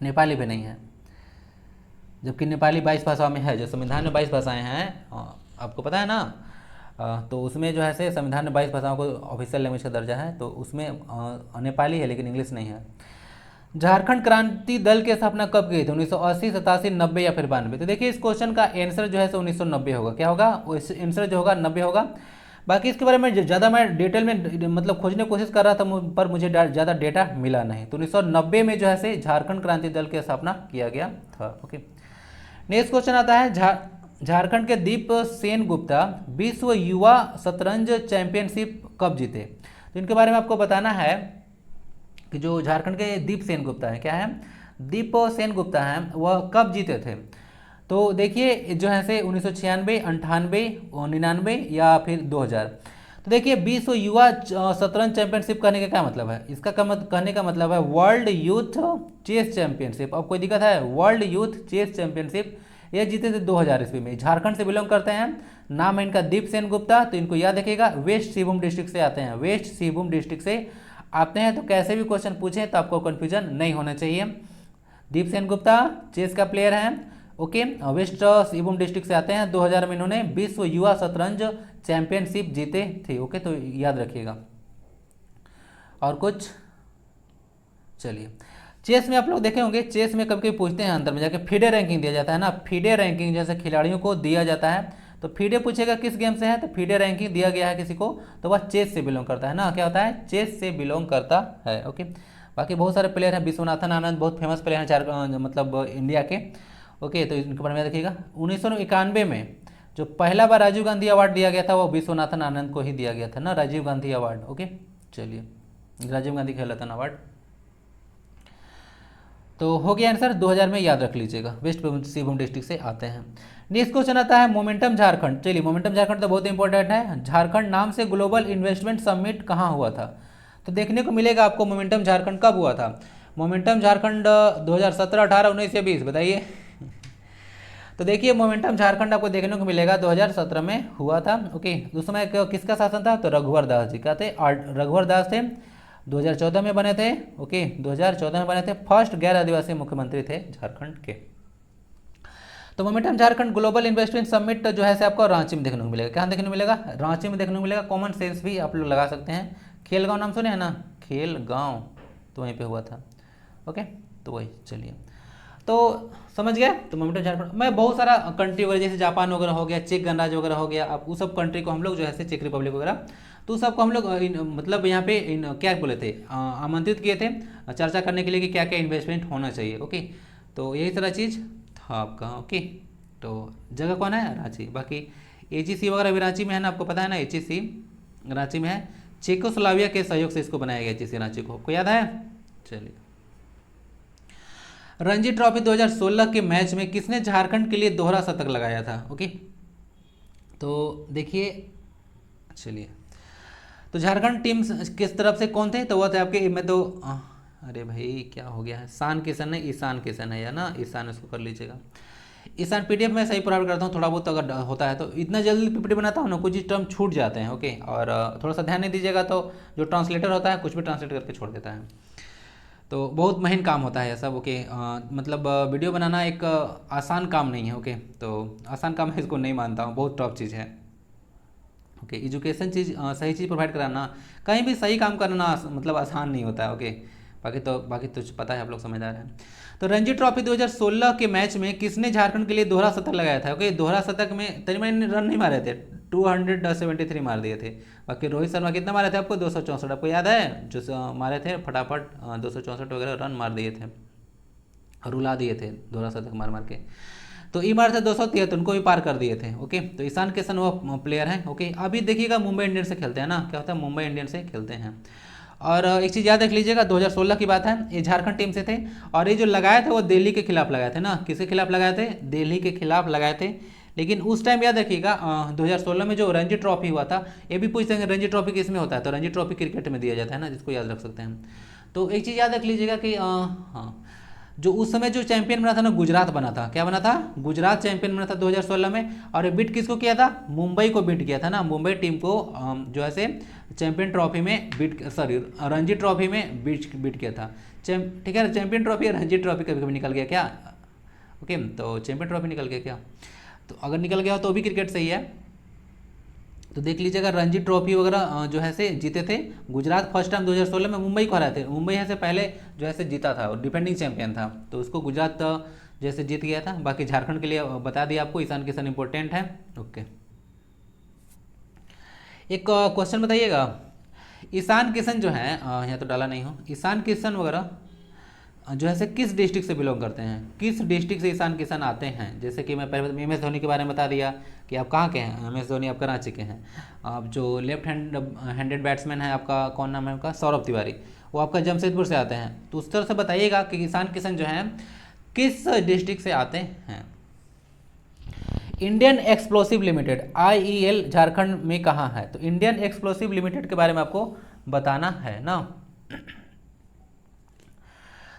नेपाली भी नहीं है, जबकि नेपाली 22 भाषाओं में है। जो संविधान में 22 भाषाएं हैं, आपको पता है ना, तो उसमें जो है से संविधान में 22 भाषाओं को ऑफिशियल लैंग्वेज का दर्जा है, तो उसमें नेपाली है लेकिन इंग्लिश नहीं है। झारखंड क्रांति दल की स्थापना कब की थी? 1980, 87, 90 या फिर 92? तो देखिए इस क्वेश्चन का आंसर जो है 1990 होगा। क्या होगा? आंसर जो होगा 90 होगा। बाकी इसके बारे में ज़्यादा मैं डिटेल में मतलब खोजने की कोशिश कर रहा था, पर मुझे ज़्यादा डेटा मिला नहीं। तो 1990 में जो है से झारखंड क्रांति दल की स्थापना किया गया था। ओके, नेक्स्ट क्वेश्चन आता है, झारखंड के दीप सेन गुप्ता विश्व युवा शतरंज चैंपियनशिप कब जीते? तो इनके बारे में आपको बताना है कि जो झारखंड के दीप सेन गुप्ता है, क्या है? दीप सेन गुप्ता है, वह कब जीते थे? तो देखिए जो है से 1996, 98, 99 या फिर 2000। तो देखिए विश्व युवा शतरंज चैंपियनशिप कहने का क्या मतलब है? इसका कहने का मतलब है वर्ल्ड यूथ चेस चैंपियनशिप। अब कोई दिक्कत है? वर्ल्ड यूथ चेस चैंपियनशिप ये जीते थे 2000 ईस्वी में। झारखंड से बिलोंग करते हैं, नाम है इनका दीप सेन गुप्ता। तो इनको याद रखिएगा, वेस्ट सिंहभूम डिस्ट्रिक्ट से आते हैं, वेस्ट सिंहभूम डिस्ट्रिक्ट से आते हैं। तो कैसे भी क्वेश्चन पूछें तो आपको कन्फ्यूजन नहीं होना चाहिए। दीप सेन गुप्ता चेस का प्लेयर हैं। ओके, वेस्ट सिंहभूम डिस्ट्रिक्ट से आते हैं। 2000 में इन्होंने विश्व युवा शतरंज चैंपियनशिप जीते थे। ओके, तो याद रखिएगा। और कुछ? चलिए, चेस में आप लोग देखे होंगे, चेस में कभी कभी पूछते हैं अंदर में जाके फीडे रैंकिंग दिया जाता है ना, फीडे रैंकिंग जैसे खिलाड़ियों को दिया जाता है। तो फीडे पूछेगा किस गेम से है, तो फीडे रैंकिंग दिया गया है किसी को, तो वह चेस से बिलोंग करता है ना। क्या होता है? चेस से बिलोंग करता है। ओके, बाकी बहुत सारे प्लेयर हैं, विश्वनाथन आनंद बहुत फेमस प्लेयर हैं मतलब इंडिया के। ओके, तो इनके बारे में देखिएगा। 1991 में जो पहला बार राजीव गांधी अवार्ड दिया गया था वो विश्वनाथन आनंद को ही दिया गया था ना, राजीव गांधी अवार्ड। ओके, चलिए, राजीव गांधी खेल रतन अवार्ड। तो हो गया आंसर 2000 में, याद रख लीजिएगा। वेस्ट सिंहभूम डिस्ट्रिक्ट से आते हैं। नेक्स्ट क्वेश्चन आता है मोमेंटम झारखंड। चलिए, मोमेंटम झारखंड तो बहुत इंपॉर्टेंट है। झारखंड नाम से ग्लोबल इन्वेस्टमेंट समिट कहाँ हुआ था? तो देखने को मिलेगा आपको मोमेंटम झारखंड कब हुआ था। मोमेंटम झारखंड 2017, 18, 19 या 20 बताइए। तो देखिए मोमेंटम झारखंड आपको देखने को मिलेगा 2017 में हुआ था। ओके, उस समय किसका शासन था? तो रघुवर दास जी का थे, रघुवर दास थे। 2014 में बने थे। ओके, 2014 में बने थे, फर्स्ट गैर आदिवासी मुख्यमंत्री थे झारखंड के। तो momentum Jharkhand global investment summit जो है से आपको रांची में देखने को मिलेगा। कहाँ देखने को मिलेगा? रांची में देखने को मिलेगा। कॉमन सेंस भी आप लोग लगा सकते हैं। खेलगांव नाम सुने हैं ना, खेलगांव, तो वहीं पे हुआ था। ओके, तो वही, चलिए, तो समझ गए। तो मोमेंटम झारखंड में बहुत सारा कंट्री वगैरह जैसे जापान वगैरह हो गया, चेक गणराज्य वगैरह हो गया, अब उस सब कंट्री को हम लोग जो है चेक रिपब्लिक वगैरह, तो सबको हम लोग मतलब यहाँ पे क्या बोले थे, आमंत्रित किए थे चर्चा करने के लिए कि क्या क्या इन्वेस्टमेंट होना चाहिए। ओके, तो यही सारा चीज़ था आपका। ओके, तो जगह कौन है? रांची। बाकी AGC वगैरह भी रांची में है ना, आपको पता है ना, AGC रांची में है। चेकोस्लोवाकिया के सहयोग से इसको बनाया गया AGC रांची को, आपको याद है? चलिए, रणजी ट्रॉफी 2016 के मैच में किसने झारखंड के लिए दोहरा शतक लगाया था? ओके, तो देखिए, चलिए, तो झारखंड टीम किस तरफ से कौन थे, तो वो थे आपके में तो अरे भाई क्या हो गया है, ईशान किशन है, ईशान किशन है या ना, ईशान इसको कर लीजिएगा। ईशान पीडीएफ में सही प्रोवाइड करता हूँ, थोड़ा बहुत अगर होता है तो, इतना जल्दी पीपीटी बनाता हूँ ना, कुछ टर्म छूट जाते हैं। ओके, और थोड़ा सा ध्यान नहीं दीजिएगा तो जो ट्रांसलेटर होता है कुछ भी ट्रांसलेट करके छोड़ देता है, तो बहुत महीन काम होता है ये सब। ओके, मतलब वीडियो बनाना एक आसान काम नहीं है। ओके, तो आसान काम है इसको नहीं मानता हूँ, बहुत टफ चीज़ है। ओके, एजुकेशन चीज़ सही चीज़ प्रोवाइड कराना, कहीं भी सही काम करना मतलब आसान नहीं होता है। ओके, बाकी तो पता है, आप लोग समझदार हैं। तो रणजी ट्रॉफी 2016 के मैच में किसने झारखंड के लिए दोहरा शतक लगाया था। ओके, दोहरा शतक में तकरीबन रन नहीं मारे थे, 273 मार दिए थे। बाकी रोहित शर्मा कितना मारे थे आपको, 264, आपको याद है, जो मारे थे फटाफट 264 वगैरह रन मार दिए थे, रुला दिए थे दोहरा शतक मार मार के। तो ई मार थे 273, उनको भी पार कर दिए थे। ओके, तो ईशान किशन वो प्लेयर हैं। ओके, अभी देखिएगा मुंबई इंडियंस से खेलते हैं ना, क्या होता है, मुंबई इंडियंस से खेलते हैं। और एक चीज़ याद रख लीजिएगा, 2016 की बात है, ये झारखंड टीम से थे, और ये जो लगाए थे वो दिल्ली के खिलाफ लगाए थे ना, किसके खिलाफ लगाए थे, दिल्ली के खिलाफ लगाए थे। लेकिन उस टाइम याद रखिएगा 2016 में जो रणजी ट्रॉफी हुआ था, ये भी पूछते हैं रणजी ट्रॉफी किस में होता है, तो रणजी ट्रॉफी क्रिकेट में दिया जाता है ना, जिसको याद रख सकते हैं। तो एक चीज़ याद रख लीजिएगा कि हाँ, जो उस समय जो चैंपियन बना था ना, गुजरात बना था, क्या बना था, गुजरात चैंपियन बना था 2016 में। और बीट किसको किया था, मुंबई को बीट किया था ना, मुंबई टीम को जो है से चैंपियन ट्रॉफी में रणजी ट्रॉफी में बीट किया था। ठीक है, चैंपियन ट्रॉफी और रणजी ट्रॉफी कभी कभी निकल गया क्या। ओके, तो चैंपियन ट्रॉफी निकल गया क्या, तो अगर निकल गया हो तो भी क्रिकेट सही है। तो देख लीजिएगा, रणजी ट्रॉफी वगैरह जो है से जीते थे गुजरात फर्स्ट टाइम 2016 में, मुंबई को हराए थे। मुंबई है से पहले जो है से जीता था और डिफेंडिंग चैंपियन था, तो उसको गुजरात जैसे जीत गया था। बाकी झारखंड के लिए बता दिया आपको, ईशान किशन इंपॉर्टेंट है। ओके, एक क्वेश्चन बताइएगा, ईशान किशन जो है, यहाँ तो डाला नहीं हो, ईशान किशन वगैरह जो है से किस डिस्ट्रिक्ट से बिलोंग करते हैं, किस डिस्ट्रिक्ट से ईशान किशन आते हैं। जैसे कि मैं पहले एम एस धोनी के बारे में बता दिया कि आप कहाँ के हैं, एम एस धोनी आप कराची के हैं। आप जो लेफ्ट हैंडेड बैट्समैन है आपका, कौन नाम है आपका, सौरभ तिवारी, वो आपका जमशेदपुर से आते हैं। तो उस तरह से बताइएगा कि ईशान किशन जो हैं किस डिस्ट्रिक्ट से आते हैं। Indian explosive limited IEL Jharkhand में कहाँ है, तो इंडियन एक्सप्लोसिव लिमिटेड के बारे में आपको बताना है ना।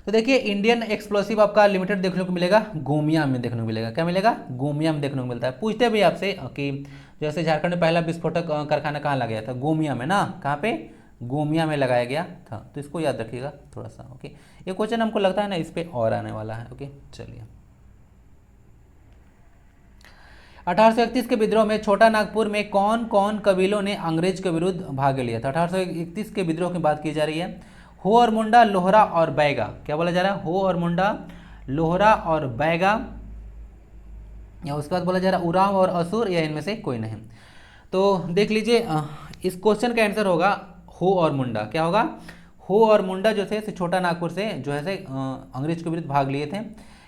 तो देखिए, इंडियन एक्सप्लोसिव आपका लिमिटेड देखने को मिलेगा गोमिया में, देखने को मिलेगा, क्या मिलेगा, गोमिया में देखने को मिलता है। पूछते भी आपसे कि जैसे झारखंड में पहला विस्फोटक कारखाना कहाँ लगाया था, गोमिया में ना, कहाँ पे, गोमिया में लगाया गया था। तो इसको याद रखिएगा थोड़ा सा। ओके, ये क्वेश्चन हमको लगता है ना इस पे और आने वाला है। ओके, चलिए, 1831 के विद्रोह में छोटा नागपुर में कौन कौन कबीलों ने अंग्रेज के विरुद्ध भाग लिया था। 1831 के विद्रोह की बात की जा रही है। हो और मुंडा, लोहरा और बैगा, क्या बोला जा रहा है, हो और मुंडा, लोहरा और बैगा, या उसके बाद बोला जा रहा है उरांव और असुर, या इनमें से कोई नहीं। तो देख लीजिए, इस क्वेश्चन का आंसर होगा हो और मुंडा। क्या होगा, हो और मुंडा जो थे छोटा नागपुर से जो है से अंग्रेज के विरुद्ध भाग लिए थे।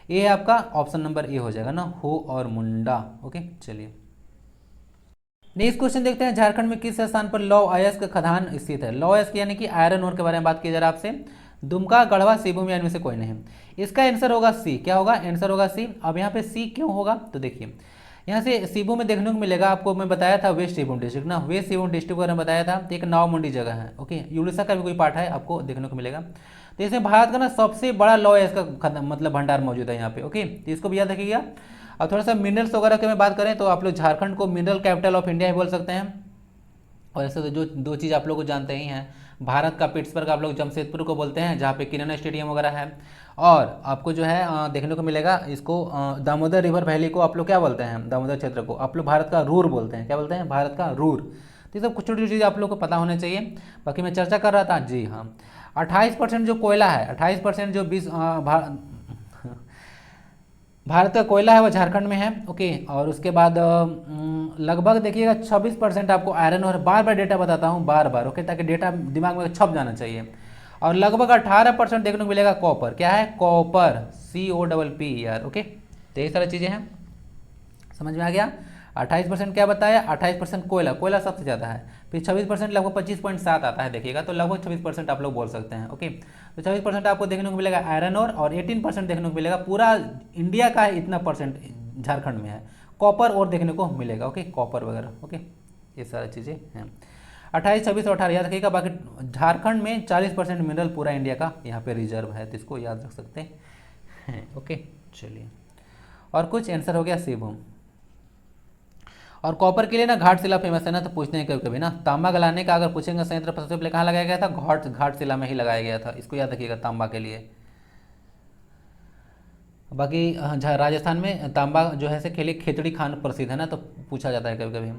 ये है आपका ऑप्शन नंबर ए हो जाएगा ना, हो और मुंडा। ओके, चलिए नेक्स्ट क्वेश्चन देखते हैं, झारखंड में किस स्थान पर लौह अयस्क का खदान स्थित है। लौह अयस्क यानी कि आयरन ओर के बारे में बात की जा रहा है आपसे। दुमका, गढ़वा, सिबुम, इनमें से कोई नहीं। इसका आंसर होगा सी। क्या होगा, आंसर होगा सी। अब यहाँ पे सी क्यों होगा, तो देखिए, यहाँ से सिबुम में देखने को मिलेगा आपको, मैं बताया था वेस्ट सिबुम डिस्ट्रिक्ट ना, वेस्ट सिबुम डिस्ट्रिक्ट के बारे में बताया था। तो एक नावमुंडी जगह है। ओके, उड़ीसा का भी कोई पार्ट है, आपको देखने को मिलेगा। तो इसमें भारत का ना सबसे बड़ा लौह अयस्क का मतलब भंडार मौजूद है यहाँ पे। ओके, तो इसको भी याद रखिएगा। और थोड़ा सा मिनरल्स वगैरह की मैं बात करें तो आप लोग झारखंड को मिनरल कैपिटल ऑफ इंडिया ही बोल सकते हैं। और ऐसे तो जो दो चीज़ आप लोग को जानते ही हैं, भारत का पिट्सबर्ग आप लोग जमशेदपुर को बोलते हैं, जहाँ पे किरण स्टेडियम वगैरह है। और आपको जो है देखने को मिलेगा इसको दामोदर रिवर वैली को आप लोग क्या बोलते हैं, दामोदर क्षेत्र को आप लोग भारत का रूर बोलते हैं। क्या बोलते हैं, भारत का रूर। तो ये सब कुछ छोटी चीज़ें आप लोग को पता होने चाहिए। बाकी मैं चर्चा कर रहा था, जी हाँ, 28% जो कोयला है, 28% जो भारत का कोयला है वो झारखंड में है। ओके, और उसके बाद लगभग देखिएगा 26% आपको आयरन और, बार बार डेटा बताता हूँ बार बार, ओके, ताकि डेटा दिमाग में छप जाना चाहिए। और लगभग 18% देखने को मिलेगा कॉपर। क्या है, कॉपर, COPP यार। ओके, तो ये सारी चीज़ें हैं, समझ में आ गया। 28% क्या बताया, 28% कोयला, कोयला सबसे ज़्यादा है। फिर 26% लगभग 25.7 आता है, देखिएगा, तो लगभग 26% आप लोग बोल सकते हैं। ओके, तो 26% आपको देखने को मिलेगा आयरन और 18% देखने को मिलेगा, पूरा इंडिया का इतना परसेंट झारखंड में है। कॉपर और देखने को मिलेगा। ओके, कॉपर वगैरह। ओके, ये सारी चीज़ें हैं। 28, 26 और 18 याद रखिएगा। बाकी झारखंड में 40% मिनरल पूरा इंडिया का यहाँ पे रिजर्व है, तो इसको याद रख सकते हैं। ओके चलिए, और कुछ आंसर हो गया सिवभूम। और कॉपर के लिए ना घाटशिला फेमस है ना, तो पूछते हैं कभी कभी ना, तांबा गलाने का अगर पूछेंगे संयंत्र सबसे पहले कहाँ लगाया गया था, घाटशिला में ही लगाया गया था, इसको याद रखिएगा तांबा के लिए। बाकी राजस्थान में तांबा जो है से खेली खेतड़ी खान प्रसिद्ध है ना, तो पूछा जाता है कभी कभी।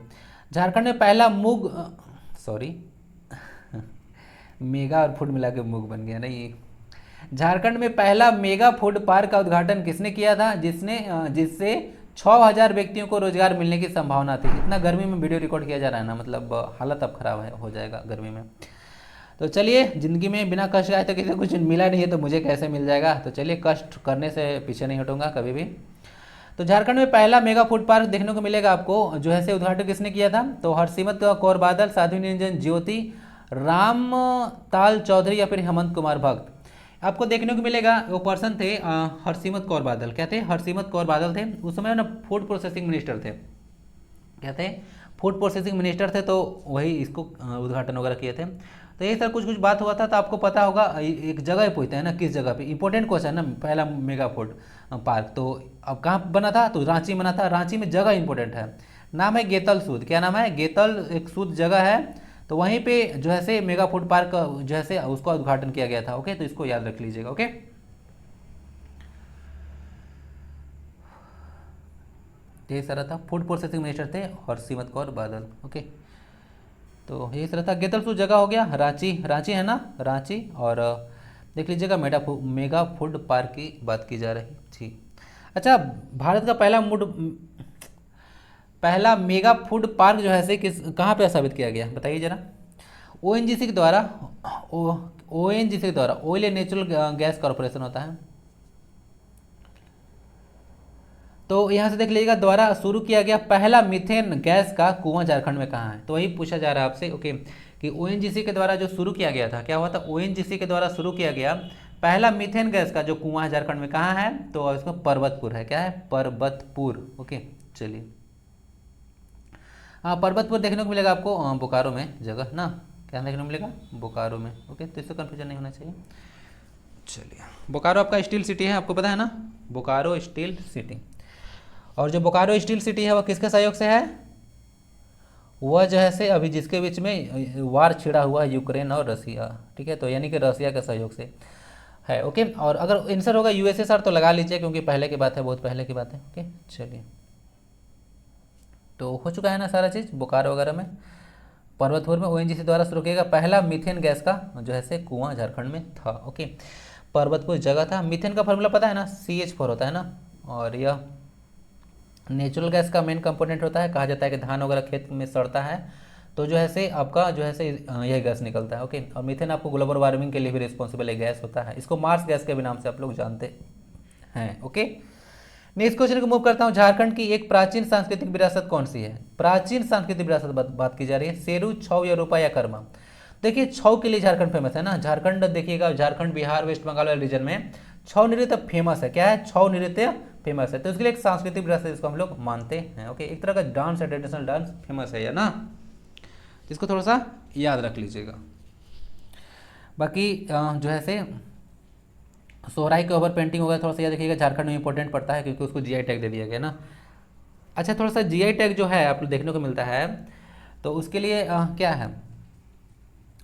झारखंड में पहला मूग सॉरी मेगा और फूड मिला के मूग बन गया नहीं। झारखंड में पहला मेगा फूड पार्क का उद्घाटन किसने किया था, जिससे 6000 व्यक्तियों को रोजगार मिलने की संभावना थी। इतना गर्मी में वीडियो रिकॉर्ड किया जा रहा है ना, मतलब हालत अब खराब हो जाएगा गर्मी में। तो चलिए, ज़िंदगी में बिना कष्ट आए तो किसी को कुछ मिला नहीं है, तो मुझे कैसे मिल जाएगा। तो चलिए, कष्ट करने से पीछे नहीं हटूंगा कभी भी। तो झारखंड में पहला मेगा फूड पार्क देखने को मिलेगा आपको, जो है से उद्घाटन किसने किया था, तो हरसिमरत कौर बादल, साध्वी निरंजन ज्योति, रामताल चौधरी या फिर हेमंत कुमार भगत। आपको देखने को मिलेगा वो पर्सन थे हरसिमरत कौर बादल। क्या थे, हरसिमरत कौर बादल थे। उस समय ना फूड प्रोसेसिंग मिनिस्टर थे। क्या थे, फूड प्रोसेसिंग मिनिस्टर थे, तो वही इसको उद्घाटन वगैरह किए थे। तो यही सर कुछ बात हुआ था। तो आपको पता होगा, एक जगह पूछते हैं ना, किस जगह पे, इंपॉर्टेंट क्वेश्चन ना, पहला मेगा फूड पार्क तो अब कहाँ बना था, तो रांची बना था। रांची में जगह इंपॉर्टेंट है, नाम है गेतल सूद। क्या नाम है, गेतल एक सूद जगह है। तो वहीं पे जो है से मेगा फूड पार्क जो है से उसका उद्घाटन किया गया था। ओके, तो इसको याद रख लीजिएगा। ओके, यही सारा था, फूड प्रोसेसिंग मिनिस्टर थे हरसिमरत कौर बादल। ओके, तो यही सारा था। गेतल सूद जगह हो गया, रांची है ना, रांची। और देख लीजिएगा मेगा फूड पार्क की बात की जा रही थी। अच्छा, भारत का पहला मेगा फूड पार्क जो है से कहाँ पे स्थापित किया गया, बताइए जरा। ओएनजीसी के द्वारा, ओएनजीसी के द्वारा, oil and natural gas corporation होता है। तो यहाँ से देख लीजिएगा, द्वारा शुरू किया गया पहला मीथेन गैस का कुआं झारखंड में कहाँ है, तो वही पूछा जा रहा है आपसे। ओके, कि ओएनजीसी के द्वारा जो शुरू किया गया था, क्या हुआ था, ओएनजीसी के द्वारा शुरू किया गया पहला मीथेन गैस का जो कुआं झारखंड में कहाँ है, तो इसमें पर्वतपुर है। क्या है, पर्वतपुर। ओके चलिए, हाँ पर्वतपुर देखने को मिलेगा आपको बोकारो में जगह ना, क्या देखने को मिलेगा, बोकारो में। ओके, तो इससे कन्फ्यूजन नहीं होना चाहिए। चलिए, बोकारो आपका स्टील सिटी है, आपको पता है ना, बोकारो स्टील सिटी। और जो बोकारो स्टील सिटी है वह किसके सहयोग से है, वह जो है से अभी जिसके बीच में वार छिड़ा हुआ है यूक्रेन और रसिया, ठीक है, तो यानी कि रसिया के सहयोग से है। ओके, और अगर आंसर होगा यूएसएसआर तो लगा लीजिए, क्योंकि पहले की बात है, बहुत पहले की बात है। ओके चलिए, तो हो चुका है ना सारा चीज़। बोकारो वगैरह में, पर्वतपुर में ओएनजीसी द्वारा शुरू किया गया पहला मीथेन गैस का जो है से कुआं झारखंड में था। ओके, पर्वतपुर जगह था। मीथेन का फॉर्मूला पता है ना, CH4 होता है ना, और यह नेचुरल गैस का मेन कंपोनेंट होता है। कहा जाता है कि धान वगैरह खेत में सड़ता है तो जो है से आपका जो है से यह गैस निकलता है। ओके, और मीथेन आपको ग्लोबल वार्मिंग के लिए भी रिस्पॉन्सिबल एक गैस होता है। इसको मार्स गैस के भी नाम से आप लोग जानते हैं। ओके, नेक्स्ट क्वेश्चन को मूव करता हूँ। झारखंड की एक प्राचीन सांस्कृतिक विरासत कौन सी है, प्राचीन सांस्कृतिक विरासत बात की जा रही है, शेरू, छऊ या रूपा या कर्मा। देखिए, छऊ के लिए झारखंड फेमस है ना। झारखंड देखिएगा, झारखंड, बिहार, वेस्ट बंगाल वाले रीजन में छऊ नृत्य फेमस है। क्या है, छऊ नृत्य फेमस है, तो इसके लिए एक सांस्कृतिक विरासत इसको हम लोग मानते हैं। ओके, एक तरह का डांस है, ट्रेडिशनल डांस फेमस है या ना, इसको थोड़ा सा याद रख लीजिएगा। बाकी जो है से सोहराई के ओवर पेंटिंग वगैरह थोड़ा सा याद रखिएगा, झारखंड में इंपॉर्टेंट पड़ता है क्योंकि उसको जीआई टैग दे दिया गया ना। अच्छा, थोड़ा सा जीआई टैग जो है आप लोग देखने को मिलता है, तो उसके लिए क्या है,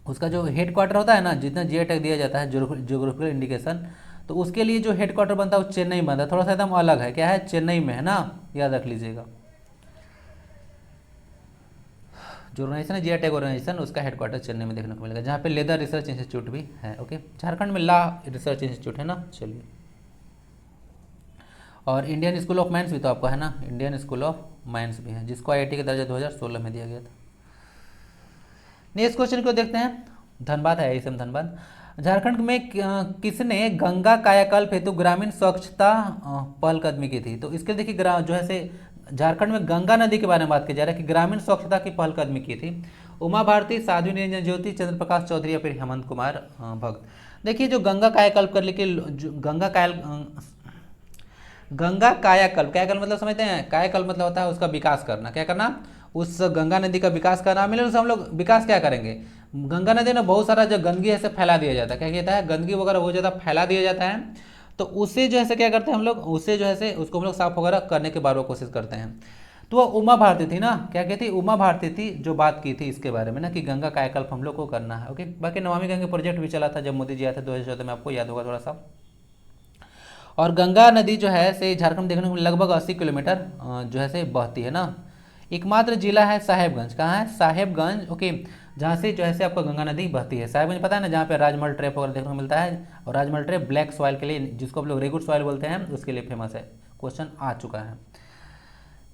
उसका जो हेड क्वार्टर होता है ना, जितना जीआई टैग दिया जाता है ज्योग्राफिकल इंडिकेशन, तो उसके लिए जो हेड क्वार्टर बनता है वो चेन्नई में बनता है। थोड़ा सा एकदम अलग है, क्या है, चेन्नई में है ना, याद रख लीजिएगा। जो ऑर्गेनाइजेशन है जीआई टैग ऑर्गेनाइजेशन, उसका हेडक्वार्टर चेन्नई में देखने को मिलेगा, जहाँ पे लेदर रिसर्च इंस्टीट्यूट भी है। ओके, झारखंड में लॉ रिसर्च इंस्टीट्यूट है ना। चलिए, और इंडियन स्कूल ऑफ माइंस भी तो आपका है ना, इंडियन स्कूल ऑफ माइंस भी है, जिसको आईआईटी का दर्जा 2016 में दिया गया था। नेक्स्ट क्वेश्चन को देखते हैं। धनबाद है, इसमें धनबाद। झारखंड में किसने गंगा कायाकल्प हेतु ग्रामीण स्वच्छता पहलकदमी की थी, तो इसके देखिए जो है से झारखंड में गंगा नदी के बारे में बात की जा रही है कि ग्रामीण स्वच्छता की पहलकदमी की थी। उमा भारती, साध्वी निरंजन ज्योति, चंद्र प्रकाश चौधरी या फिर हेमंत कुमार भगत। देखिए, जो गंगा कायाकल्प कर लेके गंगा कायाकल्प मतलब समझते हैं, कायाकल्प मतलब होता है उसका विकास करना, क्या करना, उस गंगा नदी का विकास का नाम मिले, उससे हम लोग विकास क्या करेंगे। गंगा नदी में बहुत सारा जो गंदगी ऐसे फैला दिया जाता है, क्या कहता है, गंदगी वगैरह बहुत ज़्यादा फैला दिया जाता है, तो उससे जो है क्या करते हैं हम लोग, उससे जो है उसको हम लोग साफ वगैरह करने के बारे में कोशिश करते हैं। तो वह उमा भारती थी ना, क्या कहती, उमा भारती थी, जो बात की थी इसके बारे में ना कि गंगा कायाकल्प हम लोग को करना है। ओके, बाकी नमामि गंगे प्रोजेक्ट भी चला था जब मोदी जी आए थे 2014 में, आपको याद होगा थोड़ा सा। और गंगा नदी जो है से झारखंड देखने को लगभग 80 किलोमीटर जो है से बहती है ना। एकमात्र जिला है साहेबगंज, कहाँ है, साहेबगंज, ओके, जहाँ से जो है से आपको गंगा नदी बहती है। साहेबगंज पता है ना, जहाँ पे राजमहल ट्रैप वगैरह देखने को मिलता है, और राजमहल ट्रैप ब्लैक सॉइल के लिए, जिसको आप लोग रेगुड सॉइल बोलते हैं, उसके लिए फेमस है। क्वेश्चन आ चुका है।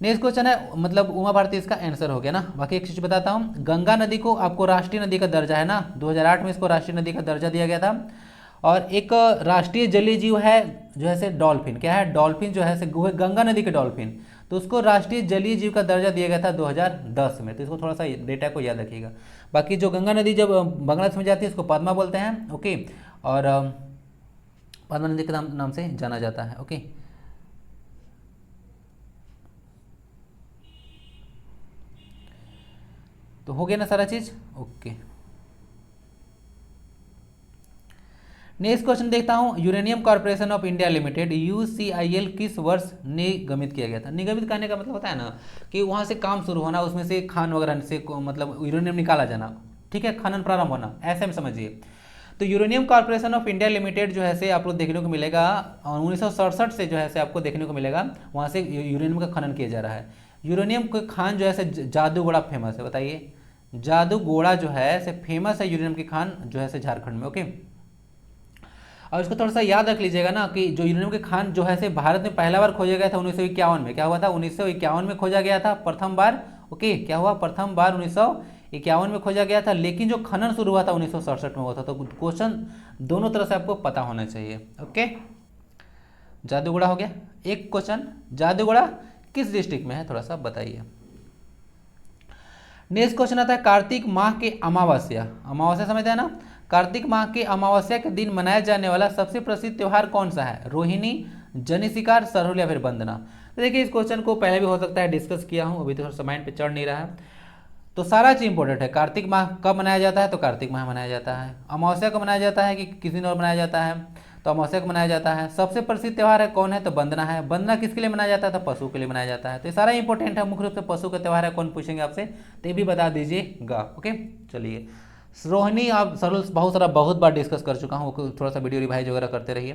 नेक्स्ट क्वेश्चन है, मतलब उमा भारती इसका आंसर हो गया ना। बाकी एक चीज बताता हूँ, गंगा नदी को आपको राष्ट्रीय नदी का दर्जा है ना, 2008 में इसको राष्ट्रीय नदी का दर्जा दिया गया था। और एक राष्ट्रीय जलीय जीव है जो है से डॉल्फिन, क्या है, डॉल्फिन जो है से गंगा नदी के डॉल्फिन, तो उसको राष्ट्रीय जलीय जीव का दर्जा दिया गया था 2010 में। तो इसको थोड़ा सा डेटा को याद रखिएगा। बाकी जो गंगा नदी जब बांग्लादेश में जाती है उसको पद्मा बोलते हैं, ओके, और पद्मा नदी के नाम से जाना जाता है। ओके, तो हो गया ना सारा चीज। ओके, नेक्स्ट क्वेश्चन देखता हूं, uranium corporation of India limited UCIL किस वर्ष निगमित किया गया था। निगमित करने का मतलब होता है ना कि वहां से काम शुरू होना, उसमें से खान वगैरह से मतलब यूरेनियम निकाला जाना, ठीक है, खनन प्रारंभ होना, ऐसे में समझिए। तो uranium corporation of India limited जो है से आपको देखने को मिलेगा 1967 से जो है से आपको देखने को मिलेगा, वहां से यूरेनियम का खनन किया जा रहा है। यूरेनियम का खान जो है से जादूगोड़ा फेमस है, बताइए, जादूगोड़ा जो है से फेमस है यूरेनियम की खान जो है से झारखंड में। ओके, और इसको थोड़ा सा याद रख लीजिएगा ना कि जो यूरेनियम के खान जो है से भारत में पहला बार खोजा गया था 1951 में। क्या हुआ था, 1951 में खोजा गया था प्रथम बार। ओके, क्या हुआ, प्रथम बार 1951 में खोजा गया था, लेकिन जो खनन शुरू हुआ था 1967 में हुआ था। तो क्वेश्चन दोनों तरह से आपको पता होना चाहिए। ओके, जादूगोड़ा हो गया। एक क्वेश्चन, जादूगोड़ा किस डिस्ट्रिक्ट में है, थोड़ा सा बताइए। नेक्स्ट क्वेश्चन आता है, कार्तिक माह के अमावस्या, अमावस्या समझते हैं ना, कार्तिक माह के अमावस्या के दिन मनाया जाने वाला सबसे प्रसिद्ध त्योहार कौन सा है, रोहिणी, जनि शिकार, सरहुल या फिर वंदना। तो देखिए, इस क्वेश्चन को पहले भी हो सकता है डिस्कस किया हूं, अभी तो थोड़ा सा माइंड पे चढ़ नहीं रहा है। तो सारा चीज इंपॉर्टेंट है। कार्तिक माह कब मनाया जाता है, तो कार्तिक माह मनाया जाता है। अमावस्या को मनाया जाता है कि किसी दिन और मनाया जाता है, तो अमावस्या को मनाया जाता है। सबसे प्रसिद्ध त्योहार है कौन है, तो वंदना है। वंदना किसके लिए मनाया जाता है, तो पशु के लिए मनाया जाता है। तो ये सारा इंपॉर्टेंट है, मुख्य रूप से पशु का त्योहार है। कौन पूछेंगे आपसे, तो ये भी बता दीजिएगा। ओके, चलिए, रोहिणी आप सरल बहुत बार डिस्कस कर चुका हूँ, थोड़ा सा वीडियो रिवाइज वगैरह करते रहिए।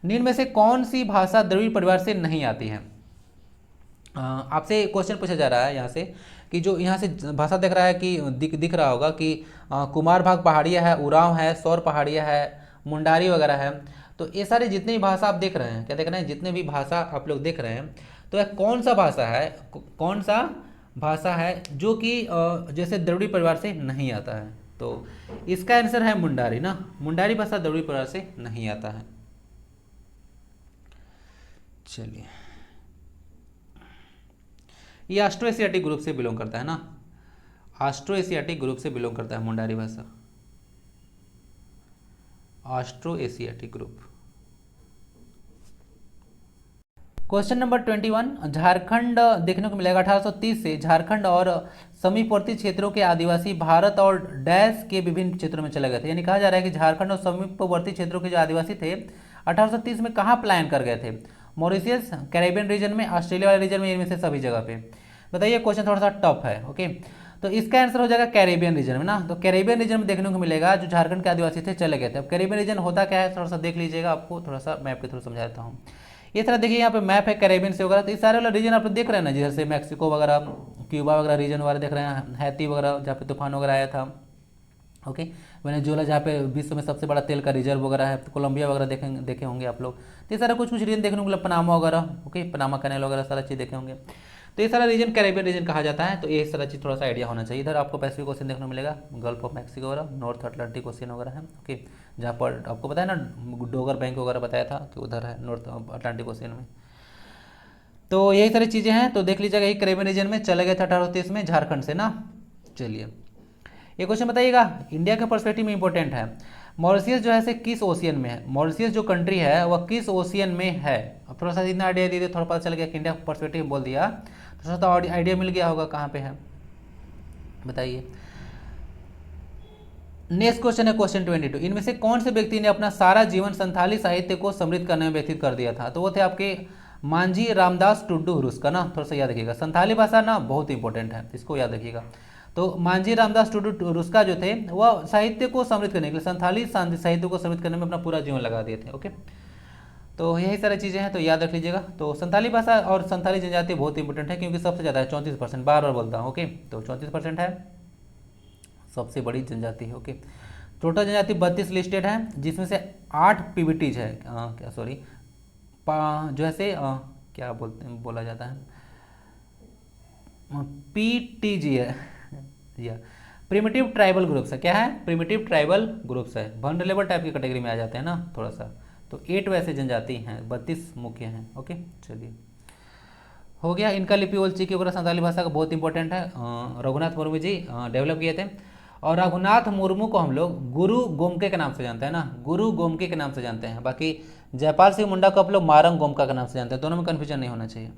निम्न में से कौन सी भाषा द्रविड़ परिवार से नहीं आती है। आपसे क्वेश्चन पूछा जा रहा है यहाँ से कि जो यहाँ से भाषा देख रहा है कि दिख रहा होगा कि कुमार भाग पहाड़िया है, उरांव है, सौर पहाड़िया है, मुंडारी वगैरह है। तो ये सारे जितने भी भाषा आप देख रहे हैं, क्या देख रहे हैं, जितने भी भाषा आप लोग देख रहे हैं, तो यह कौन सा भाषा है, कौन सा भाषा है जो कि जैसे द्रविड़ परिवार से नहीं आता है। तो इसका आंसर है मुंडारी ना, मुंडारी भाषा द्रविड़ परिवार से नहीं आता है। चलिए, ये ऑस्ट्रो एशियाटिक ग्रुप से बिलोंग करता है ना, ऑस्ट्रो एशियाटिक ग्रुप से बिलोंग करता है मुंडारी भाषा, Austro Asiatic group. Question number 21, Jharkhand देखने को मिलेगा 1830 से झारखंड और समीपवर्ती क्षेत्रों के आदिवासी भारत और डैश के विभिन्न क्षेत्रों में चले गए थे। यानी कहा जा रहा है कि झारखंड और समीपवर्ती क्षेत्रों के जो आदिवासी थे 1830 में कहाँ पलायन कर गए थे, मॉरिशियस, कैरेबियन रीजन में, ऑस्ट्रेलिया वाले रीजन में, इनमें से सभी जगह पे। बताइए, क्वेश्चन थोड़ा सा टफ है। ओके, तो इसका आंसर हो जाएगा कैरेबियन रीजन में ना। तो कैरेबियन रीजन में देखने को मिलेगा जो झारखंड के आदिवासी थे चले गए थे। अब कैरेबियन रीजन होता क्या है, थोड़ा सा देख लीजिएगा, आपको थोड़ा सा मैप के थ्रू समझा देता हूँ। ये तरह देखिए, यहाँ पे मैप है कैरेबियन से वगैरह, तो इस सारे वाला रीजन आप देख रहे हैं ना, जिधर से मैक्सिको वगैरह, क्यूबा वगैरह रीजन वगैरह देख रहे हैं, हैती वगैरह जहाँ पे तूफान वगैरह आया था। ओके, वेनेजुएला जहाँ पे विश्व में सबसे बड़ा तेल का रिजर्व वगैरह है, तो कोलंबिया वगैरह देखे होंगे आप लोग। तो ये सारा कुछ रीजन देखने को मिला, पनामा वगैरह, ओके, पनामा कैनाल वगैरह सारा चीज़ देखे होंगे। तो ये सारा रीजन कैरेबियन रीजन कहा जाता है। तो ये सारा चीज़ थोड़ा सा आइडिया होना चाहिए। इधर आपको पैसिफिक ओशन देखने को मिलेगा, गल्फ ऑफ मैक्सिको वगैरह, नॉर्थ अटलांटिक ओशन वगैरह है। ओके, जहाँ पर आपको पता है ना डोगर बैंक वगैरह बताया था कि उधर है नॉर्थ अटलांटिक ओशन में। तो यही सारी चीज़ें हैं। तो देख लीजिएगा, यही कैरेबियन रीजन में चले गए थे 1830 में झारखंड से ना। चलिए, ये क्वेश्चन बताइएगा, इंडिया के पर्सपेक्टिव में इंपॉर्टेंट है। मॉरिशियस जो है से किस ओशियन में है, मॉरिशियस जो कंट्री है वह किस ओशियन में है। अब थोड़ा सा इतना आइडिया दे दिए, थोड़ा पता चल गया कि इंडिया पर्सपेक्टिव में बोल दिया, तो थोड़ा सा आइडिया मिल गया होगा कहाँ पे है। बताइए। नेक्स्ट क्वेश्चन है क्वेश्चन 22, इनमें से कौन से व्यक्ति ने अपना सारा जीवन संथाली साहित्य को समृद्ध करने में व्यतीत कर दिया था? तो वो थे आपके मांझी रामदास टुड्डू हुरुस्का ना, थोड़ा सा याद रखिएगा। संथाली भाषा ना बहुत इंपॉर्टेंट है, इसको याद रखिएगा। तो मांझी रामदास टुड्डू हुरुस्का जो थे वह साहित्य को समृद्ध करने के लिए, संथाली साहित्य को समृद्ध करने में अपना पूरा जीवन लगा दिए थे। ओके, तो यही सारी चीज़ें हैं, तो याद रख लीजिएगा। तो संथाली भाषा और संथाली जनजाति बहुत इंपॉर्टेंट है, क्योंकि सबसे ज़्यादा है 34%, बार बार बोलता हूँ। ओके, तो 34% है, सबसे बड़ी जनजाति है। ओके, टोटल जनजाति 32 लिस्टेड है, जिसमें से 8 पीबीटीज है, क्या सॉरी जो ऐसे क्या बोला जाता है, पीटीजी है या प्रिमिटिव ट्राइबल ग्रुप्स है। क्या है? प्रिमिटिव ट्राइबल ग्रुप्स है, वनरेबल टाइप की कैटेगरी में आ जाते हैं ना थोड़ा सा। तो 8 वैसे जनजाति हैं, 32 मुख्य हैं। ओके, चलिए हो गया। इनका लिपि ओलचिकी वगैरह संथाली भाषा का बहुत इंपॉर्टेंट है, रघुनाथ मुर्मू जी डेवलप किए थे। और रघुनाथ मुर्मू को हम लोग गुरु गोमके के नाम से जानते हैं ना, गुरु गोमके के नाम से जानते हैं। बाकी जयपाल सिंह मुंडा को आप लोग मारंग गोमका के नाम से जानते हैं, दोनों में कन्फ्यूजन नहीं होना चाहिए।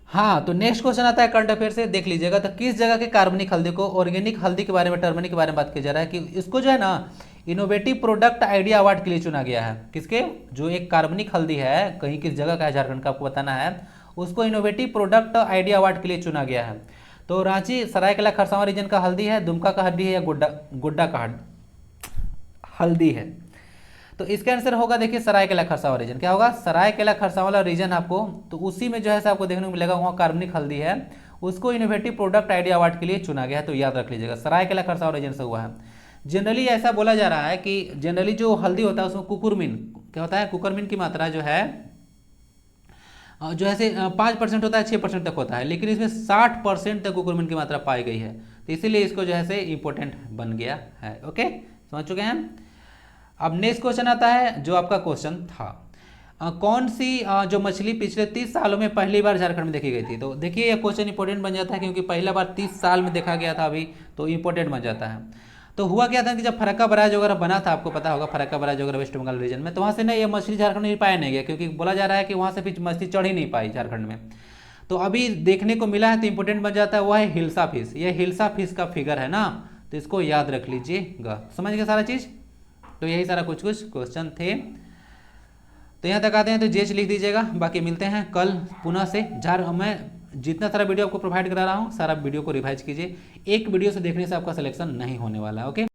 हाँ, तो नेक्स्ट क्वेश्चन आता है करंट अफेयर से, देख लीजिएगा। तो किस जगह के कार्बनिक हल्दी को ऑर्गेनिक हल्दी के बारे में, टर्मरिक के बारे में बात किया जा रहा है कि इसको जो है ना इनोवेटिव प्रोडक्ट आइडिया अवार्ड के लिए चुना गया है। किसके? जो एक कार्बनिक हल्दी है, कहीं किस जगह का है, झारखंड का आपको बताना है, उसको इनोवेटिव प्रोडक्ट आइडिया अवार्ड के लिए चुना गया है। तो रांची सरायकेला खरसावां रीजन का हल्दी है, दुमका का हल्दी है, या गोड्डा का हल्दी है? तो इसका आंसर होगा देखिए सरायकेला खरसावां रीजन। क्या होगा? सरायकेला खरसावां वाला रीजन आपको, तो उसी में जो है आपको देखने को मिलेगा, वहाँ कार्बनिक हल्दी है, उसको इनोवेटिव प्रोडक्ट आइडिया अवार्ड के लिए चुना गया है। तो याद रख लीजिएगा, सरायकेला खरसावां रीजन से हुआ है। जनरली ऐसा बोला जा रहा है कि जनरली जो हल्दी होता है उसमें कुकुरमिन, क्या होता है, कुकुरमिन की मात्रा जो है जो ऐसे 5% होता है, 6% तक होता है, लेकिन इसमें 60% तक कुकुरमिन की मात्रा पाई गई है। तो इसीलिए इसको जो है इंपॉर्टेंट बन गया है। ओके, समझ चुके हैं। अब नेक्स्ट क्वेश्चन आता है जो आपका क्वेश्चन था, कौन सी जो मछली पिछले 30 सालों में पहली बार झारखंड में देखी गई थी? तो देखिए ये क्वेश्चन इंपॉर्टेंट बन जाता है, क्योंकि पहला बार 30 साल में देखा गया था अभी, तो इंपॉर्टेंट बन जाता है। तो हुआ क्या था कि जब फरक्का बराज वगैरह बना था, आपको पता होगा फरक्का बराज वगैरह वेस्ट बंगाल रीजन में, तो वहाँ से ना ये मछली झारखंड में पाया नहीं गया, क्योंकि बोला जा रहा है कि वहाँ से फिर मछली चढ़ ही नहीं पाई झारखंड में। तो अभी देखने को मिला है, तो इंपॉर्टेंट बन जाता है, वो है हिल्सा फिश। ये हिल्सा फिश का फिगर है ना, तो इसको याद रख लीजिएगा। समझ गए सारा चीज़? तो यही सारा कुछ क्वेश्चन थे। तो यहाँ तक आते हैं, तो जेच लिख दीजिएगा। बाकी मिलते हैं कल पुनः से। मैं जितना सारा वीडियो आपको प्रोवाइड करा रहा हूँ, सारा वीडियो को रिवाइज कीजिए। एक वीडियो से देखने से आपका सिलेक्शन नहीं होने वाला है। ओके।